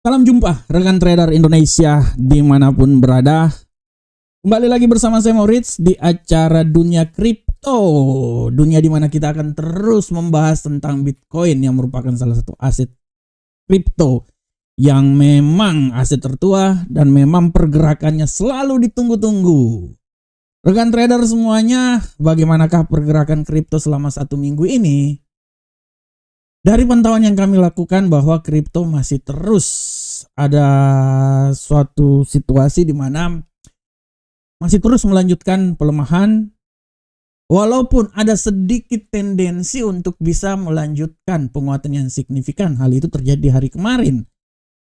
Salam jumpa rekan trader Indonesia dimanapun berada. Kembali lagi bersama saya Moritz di acara Dunia Kripto. Dunia dimana kita akan terus membahas tentang Bitcoin yang merupakan salah satu aset kripto yang memang aset tertua dan memang pergerakannya selalu ditunggu-tunggu. Rekan trader semuanya, bagaimanakah pergerakan kripto selama 1 minggu ini? Dari pantauan yang kami lakukan bahwa kripto masih terus ada suatu situasi di mana masih terus melanjutkan pelemahan, walaupun ada sedikit tendensi untuk bisa melanjutkan penguatan yang signifikan. Hal itu terjadi di hari kemarin,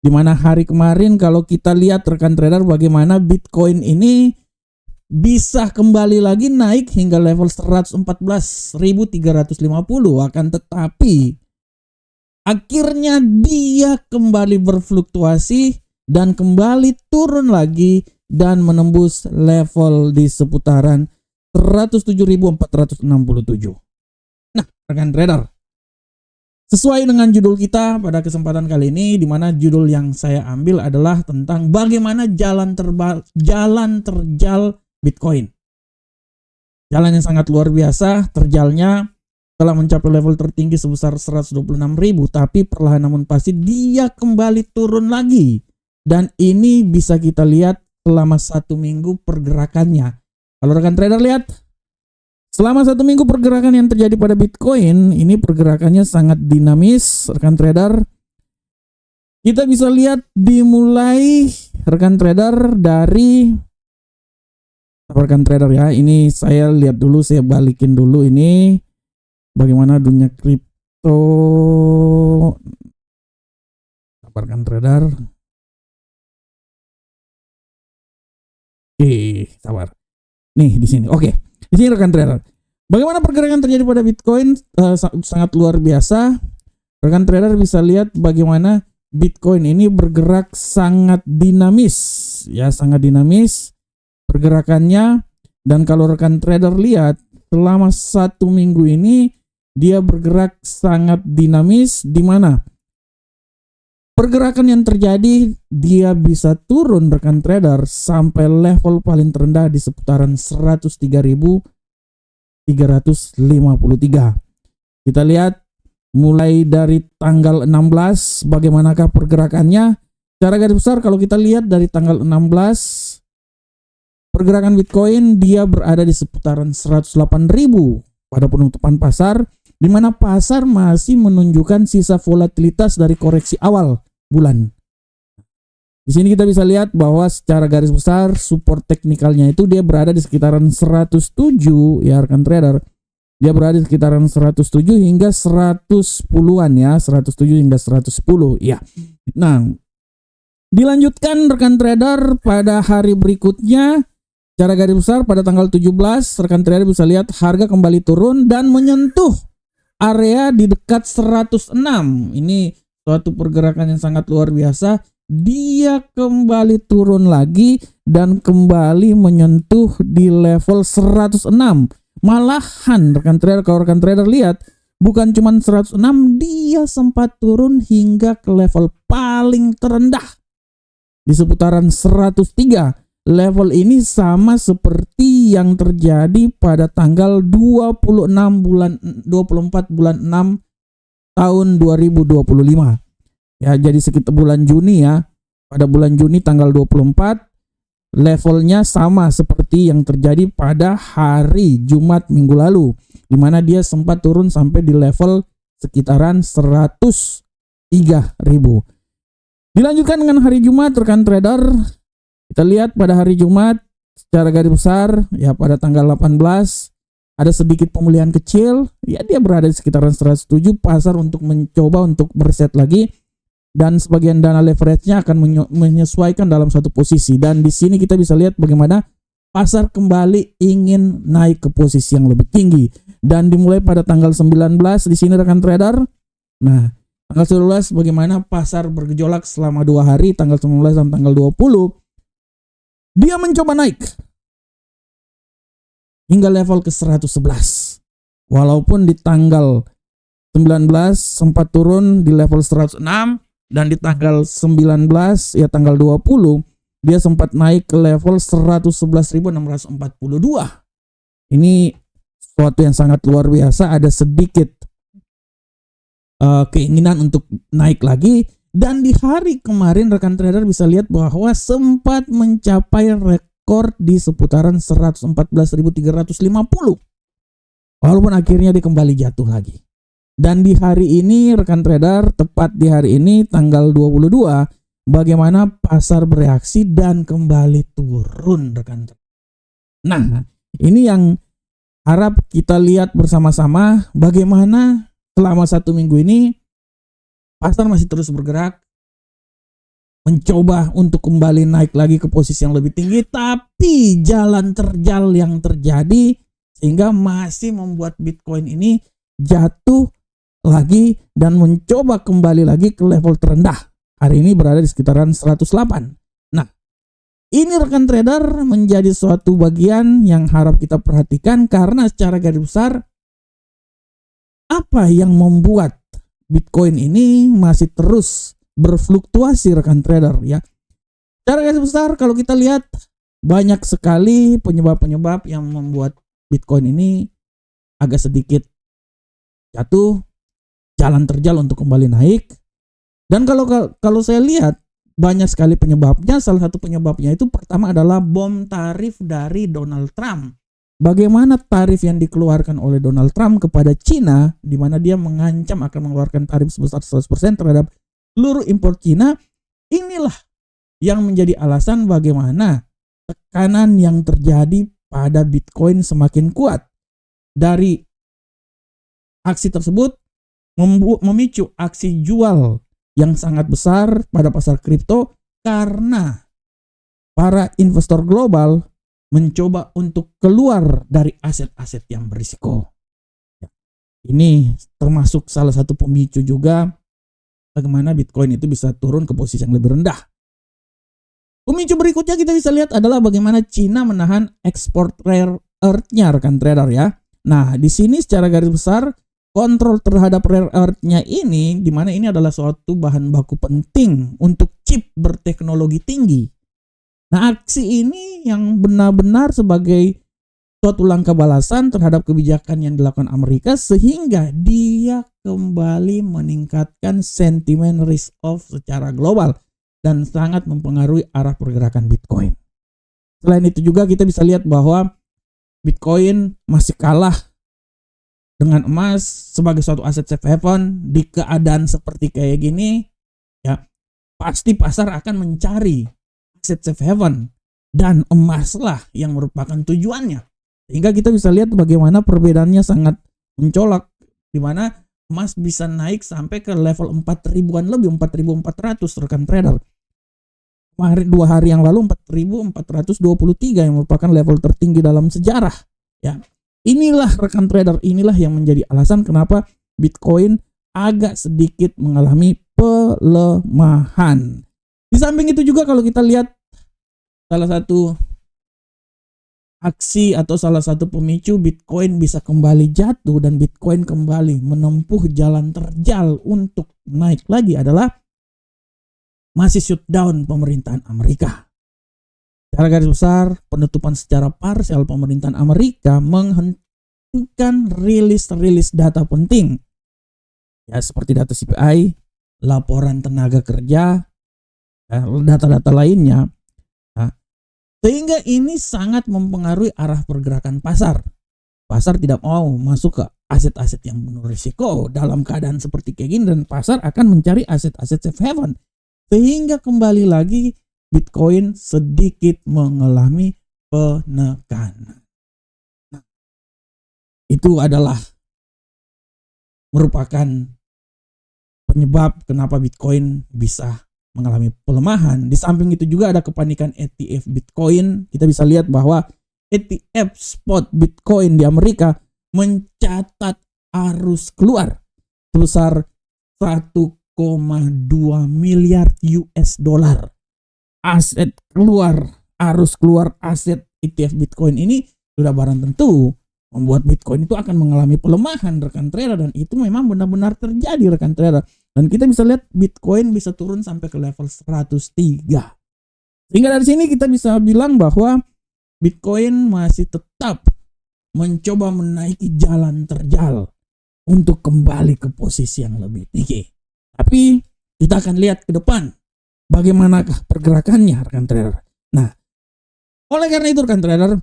di mana hari kemarin kalau kita lihat rekan trader bagaimana Bitcoin ini bisa kembali lagi naik hingga level 114.350, akan tetapi akhirnya dia kembali berfluktuasi dan kembali turun lagi dan menembus level di seputaran 107.467. Nah, rekan trader, sesuai dengan judul kita pada kesempatan kali ini, di mana judul yang saya ambil adalah tentang bagaimana jalan terjal Bitcoin. Jalan yang sangat luar biasa, terjalnya telah mencapai level tertinggi sebesar 126.000, tapi perlahan namun pasti dia kembali turun lagi. Dan ini bisa kita lihat selama 1 minggu pergerakannya. Kalau rekan trader lihat, selama 1 minggu pergerakan yang terjadi pada Bitcoin, ini pergerakannya sangat dinamis, rekan trader. Kita bisa lihat dimulai rekan trader dari rekan trader ya. Ini saya lihat dulu, saya balikin dulu ini. Bagaimana dunia kripto, sabarkan trader. Oke, sabar. Nih di sini. Oke, di sini rekan trader. Bagaimana pergerakan terjadi pada Bitcoin sangat luar biasa. Rekan trader bisa lihat bagaimana Bitcoin ini bergerak sangat dinamis, ya sangat dinamis pergerakannya. Dan kalau rekan trader lihat selama 1 minggu ini dia bergerak sangat dinamis, di mana pergerakan yang terjadi dia bisa turun rekan trader sampai level paling terendah di seputaran 103.353. Kita lihat mulai dari tanggal 16 bagaimanakah pergerakannya. Secara garis besar kalau kita lihat dari tanggal 16 pergerakan Bitcoin dia berada di seputaran 108.000 pada penutupan pasar, di mana pasar masih menunjukkan sisa volatilitas dari koreksi awal bulan. Di sini kita bisa lihat bahwa secara garis besar support teknikalnya itu dia berada di sekitaran 107 ya rekan trader. Dia berada di sekitaran 107 hingga 110-an ya, 107 hingga 110 ya. Nah, dilanjutkan rekan trader pada hari berikutnya. Secara garis besar pada tanggal 17 rekan trader bisa lihat harga kembali turun dan menyentuh area di dekat 106. Ini suatu pergerakan yang sangat luar biasa. Dia kembali turun lagi dan kembali menyentuh di level 106. Malahan rekan trader, kalau rekan trader lihat, bukan cuma 106, dia sempat turun hingga ke level paling terendah di seputaran 103. Level ini sama seperti yang terjadi pada tanggal 24 bulan 6 tahun 2025. Ya, jadi sekitar bulan Juni ya. Pada bulan Juni tanggal 24 levelnya sama seperti yang terjadi pada hari Jumat minggu lalu, di mana dia sempat turun sampai di level sekitaran 103.000. Dilanjutkan dengan hari Jumat rekan trader. Kita lihat pada hari Jumat secara garis besar ya pada tanggal 18 ada sedikit pemulihan kecil, ya dia berada di sekitaran 107. Pasar untuk mencoba untuk mereset lagi dan sebagian dana leverage-nya akan menyesuaikan dalam satu posisi. Dan di sini kita bisa lihat bagaimana pasar kembali ingin naik ke posisi yang lebih tinggi dan dimulai pada tanggal 19 di sini rekan trader. Nah, tanggal 19 bagaimana pasar bergejolak selama 2 hari, tanggal 19 dan tanggal 20. Dia mencoba naik hingga level ke 111. Walaupun di tanggal 19 sempat turun di level 106, dan di tanggal 19 ya tanggal 20 dia sempat naik ke level 111.642. Ini sesuatu yang sangat luar biasa, ada sedikit keinginan untuk naik lagi, dan di hari kemarin rekan trader bisa lihat bahwa sempat mencapai rekor di seputaran 114.350 walaupun akhirnya dia kembali jatuh lagi. Dan di hari ini rekan trader, tepat di hari ini tanggal 22, bagaimana pasar bereaksi dan kembali turun rekan trader. Nah, ini yang harap kita lihat bersama-sama, bagaimana selama 1 minggu ini pasar masih terus bergerak, mencoba untuk kembali naik lagi ke posisi yang lebih tinggi, tapi jalan terjal yang terjadi sehingga masih membuat Bitcoin ini jatuh lagi dan mencoba kembali lagi ke level terendah. Hari ini berada di sekitaran 108. Nah, ini rekan trader menjadi suatu bagian yang harap kita perhatikan, karena secara garis besar apa yang membuat Bitcoin ini masih terus berfluktuasi rekan trader ya. Secara garis besar kalau kita lihat banyak sekali penyebab-penyebab yang membuat Bitcoin ini agak sedikit jatuh, jalan terjal untuk kembali naik. Dan kalau saya lihat banyak sekali penyebabnya. Salah satu penyebabnya itu pertama adalah bom tarif dari Donald Trump. Bagaimana tarif yang dikeluarkan oleh Donald Trump kepada Cina, di mana dia mengancam akan mengeluarkan tarif sebesar 100% terhadap seluruh impor Cina, inilah yang menjadi alasan bagaimana tekanan yang terjadi pada Bitcoin semakin kuat. Dari aksi tersebut memicu aksi jual yang sangat besar pada pasar kripto, karena para investor global mencoba untuk keluar dari aset-aset yang berisiko. Ini termasuk salah satu pemicu juga bagaimana Bitcoin itu bisa turun ke posisi yang lebih rendah. Pemicu berikutnya kita bisa lihat adalah bagaimana Cina menahan ekspor rare earth-nya rekan trader ya. Nah, di sini secara garis besar kontrol terhadap rare earth-nya ini, di mana ini adalah suatu bahan baku penting untuk chip berteknologi tinggi. Nah, aksi ini yang benar-benar sebagai suatu langkah balasan terhadap kebijakan yang dilakukan Amerika, sehingga dia kembali meningkatkan sentimen risk off secara global dan sangat mempengaruhi arah pergerakan Bitcoin. Selain itu juga kita bisa lihat bahwa Bitcoin masih kalah dengan emas sebagai suatu aset safe haven. Di keadaan seperti kayak gini ya, pasti pasar akan mencari aset safe haven, dan emaslah yang merupakan tujuannya. Sehingga kita bisa lihat bagaimana perbedaannya sangat mencolok, di mana emas bisa naik sampai ke level 4.000-an lebih, 4.400 rekan trader. 2 hari yang lalu 4.423 yang merupakan level tertinggi dalam sejarah ya. Inilah rekan trader, inilah yang menjadi alasan kenapa Bitcoin agak sedikit mengalami pelemahan. Di samping itu juga kalau kita lihat salah satu aksi atau salah satu pemicu Bitcoin bisa kembali jatuh dan Bitcoin kembali menempuh jalan terjal untuk naik lagi adalah masih shutdown pemerintahan Amerika. Secara garis besar, penutupan secara parsial pemerintahan Amerika menghentikan rilis data penting ya, seperti data CPI, laporan tenaga kerja, data-data lainnya. Nah, sehingga ini sangat mempengaruhi arah pergerakan pasar. Pasar tidak mau masuk ke aset-aset yang penuh risiko dalam keadaan seperti kayak gini, dan pasar akan mencari aset-aset safe haven. Sehingga kembali lagi Bitcoin sedikit mengalami penekanan. Nah, itu adalah merupakan penyebab kenapa Bitcoin bisa mengalami pelemahan. Di samping itu juga ada kepanikan ETF Bitcoin. Kita bisa lihat bahwa ETF spot Bitcoin di Amerika mencatat arus keluar sebesar 1,2 miliar US dollar. Aset keluar, arus keluar aset ETF Bitcoin ini sudah barang tentu membuat Bitcoin itu akan mengalami pelemahan rekan trader, dan itu memang benar-benar terjadi rekan trader. Dan kita bisa lihat Bitcoin bisa turun sampai ke level 103. Sehingga dari sini kita bisa bilang bahwa Bitcoin masih tetap mencoba menaiki jalan terjal untuk kembali ke posisi yang lebih tinggi. Tapi kita akan lihat ke depan bagaimanakah pergerakannya rekan trader. Nah, oleh karena itu rekan trader,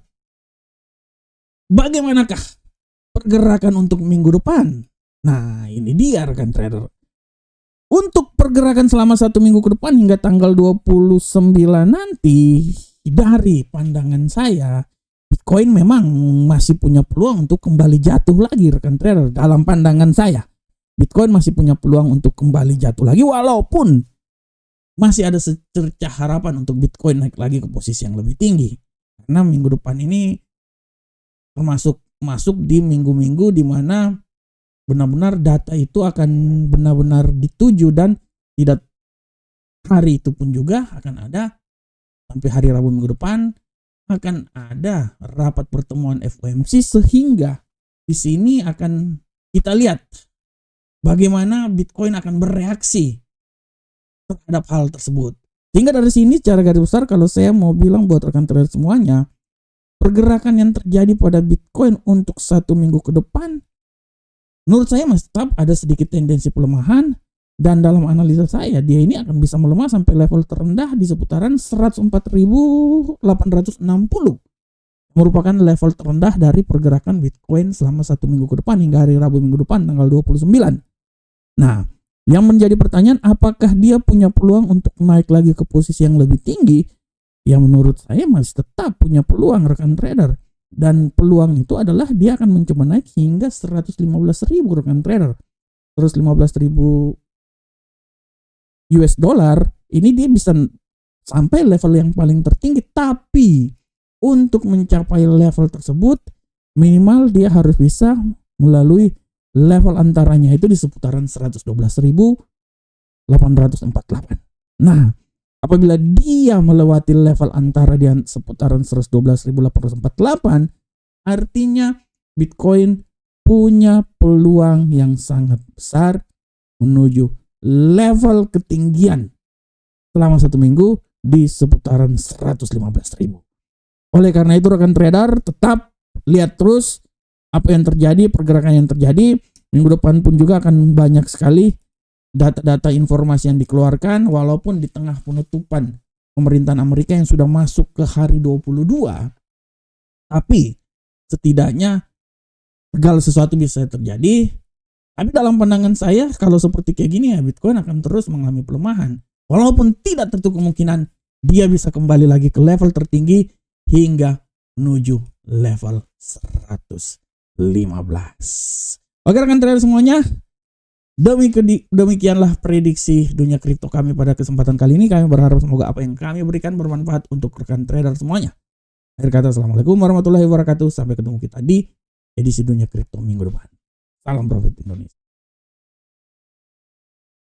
bagaimanakah pergerakan untuk minggu depan? Nah, ini dia rekan trader. Untuk pergerakan selama 1 minggu ke depan hingga tanggal 29 nanti, dari pandangan saya, Bitcoin memang masih punya peluang untuk kembali jatuh lagi rekan trader. Dalam pandangan saya, Bitcoin masih punya peluang untuk kembali jatuh lagi, walaupun masih ada secercah harapan untuk Bitcoin naik lagi ke posisi yang lebih tinggi. Karena minggu depan ini termasuk masuk di minggu-minggu di mana benar-benar data itu akan benar-benar dituju, dan tidak hari itu pun juga akan ada sampai hari Rabu minggu depan akan ada rapat pertemuan FOMC, sehingga di sini akan kita lihat bagaimana Bitcoin akan bereaksi terhadap hal tersebut. Sehingga dari sini secara garis besar kalau saya mau bilang buat rekan trader semuanya, pergerakan yang terjadi pada Bitcoin untuk 1 minggu ke depan menurut saya masih tetap ada sedikit tendensi pelemahan, dan dalam analisa saya dia ini akan bisa melemah sampai level terendah di seputaran 104.860, merupakan level terendah dari pergerakan Bitcoin selama 1 minggu ke depan hingga hari Rabu minggu depan tanggal 29. Nah, yang menjadi pertanyaan, apakah dia punya peluang untuk naik lagi ke posisi yang lebih tinggi? Yang menurut saya masih tetap punya peluang rekan trader. Dan peluang itu adalah dia akan mencoba naik hingga 115.000 rekan trader. 115.000 US dollar, ini dia bisa sampai level yang paling tertinggi. Tapi untuk mencapai level tersebut minimal dia harus bisa melalui level antaranya itu di seputaran 112.848. Nah, apabila dia melewati level antara di seputaran 112.848, artinya Bitcoin punya peluang yang sangat besar menuju level ketinggian selama 1 minggu di seputaran 115.000. Oleh karena itu rekan trader, tetap lihat terus apa yang terjadi, pergerakan yang terjadi. Minggu depan pun juga akan banyak sekali data-data informasi yang dikeluarkan, walaupun di tengah penutupan pemerintahan Amerika yang sudah masuk ke hari 22, tapi setidaknya segala sesuatu bisa terjadi. Tapi dalam pandangan saya, kalau seperti kayak gini ya, Bitcoin akan terus mengalami pelemahan, walaupun tidak tertutup kemungkinan dia bisa kembali lagi ke level tertinggi hingga menuju level 115. Oke rekan trader semuanya, demikianlah prediksi dunia kripto kami pada kesempatan kali ini. Kami berharap semoga apa yang kami berikan bermanfaat untuk rekan trader semuanya. Akhir kata, assalamualaikum warahmatullahi wabarakatuh. Sampai ketemu kita di edisi dunia kripto minggu depan. Salam profit Indonesia.